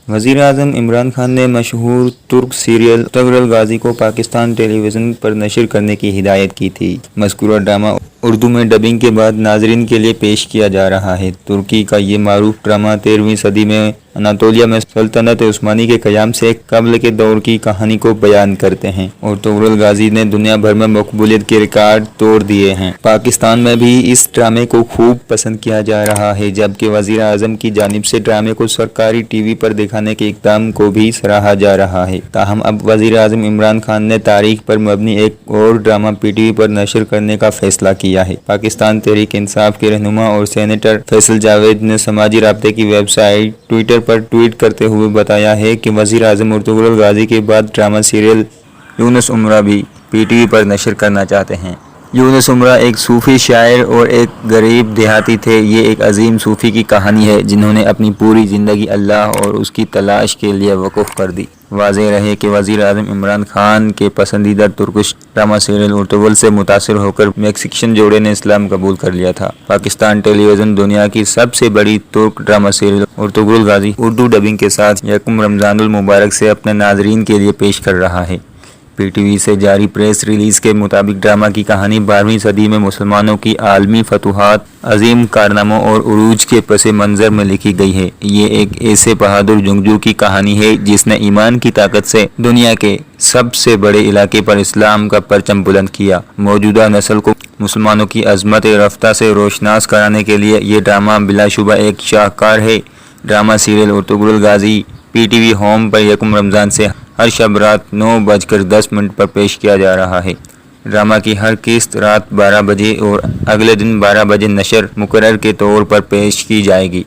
وزیر اعظم عمران خان نے مشہور ترک سیریل ارطغرل غازی کو پاکستان ٹیلی ویژن پر نشر کرنے کی ہدایت کی تھی۔ مذکورہ ڈرامہ اردو میں ڈبنگ کے بعد ناظرین کے لیے پیش کیا جا رہا ہے۔ ترکی کا یہ معروف ڈرامہ 13ویں صدی میں اناطولیہ میں سلطنت عثمانی کے قیام سے قبل کے دور کی کہانی کو بیان کرتے ہیں۔ ارطغرل غازی نے دنیا بھر میں مقبولیت کے ریکارڈ توڑ دیے ہیں۔ پاکستان میں بھی اس ڈرامے کو خوب پسند کیا جا رہا ہے، جبکہ وزیر اعظم کی جانب سے ڈرامے کو سرکاری ٹی وی پر دکھانے کے اقدام کو بھی سراہا جا رہا ہے۔ تاہم اب وزیر اعظم عمران خان نے تاریخ پر مبنی ایک اور ڈرامہ پی ٹی وی پر نشر کرنے کا فیصلہ کیا ہے۔ پاکستان تحریک انصاف کے رہنما اور سینیٹر فیصل جاوید نے سماجی رابطے کی ویب سائٹ ٹوئٹر پر ٹویٹ کرتے ہوئے بتایا ہے کہ وزیر اعظم ارطغرل غازی کے بعد ڈرامہ سیریل یونس امرا بھی پی ٹی وی پر نشر کرنا چاہتے ہیں۔ یونس امرا ایک صوفی شاعر اور ایک غریب دیہاتی تھے۔ یہ ایک عظیم صوفی کی کہانی ہے جنہوں نے اپنی پوری زندگی اللہ اور اس کی تلاش کے لیے وقف کر دی۔ واضح رہے کہ وزیر اعظم عمران خان کے پسندیدہ ترکش ڈرامہ سیریل ارطغرل سے متاثر ہو کر میکسیکن جوڑے نے اسلام قبول کر لیا تھا۔ پاکستان ٹیلی ویژن دنیا کی سب سے بڑی ترک ڈرامہ سیریل ارطغرل غازی اردو ڈبنگ کے ساتھ یکم رمضان المبارک سے اپنے ناظرین کے لیے پیش کر رہا ہے۔ پی ٹی وی سے جاری پریس ریلیز کے مطابق ڈرامہ کی کہانی 12ویں صدی میں مسلمانوں کی عالمی فتوحات، عظیم کارناموں اور عروج کے پس منظر میں لکھی گئی ہے۔ یہ ایک ایسے بہادر جنگجو کی کہانی ہے جس نے ایمان کی طاقت سے دنیا کے سب سے بڑے علاقے پر اسلام کا پرچم بلند کیا۔ موجودہ نسل کو مسلمانوں کی عظمت رفتہ سے روشناس کرانے کے لیے یہ ڈرامہ بلا شبہ ایک شاہکار ہے۔ Drama serial Ertugrul Ghazi P T V home پر یکم رمضان سے ہر شب رات 9:10 پر پیش کیا جا رہا ہے۔ ڈرامہ کی ہر قسط رات 12 بجے اور اگلے دن 12 بجے نشر مقرر کے طور پر پیش کی جائے گی۔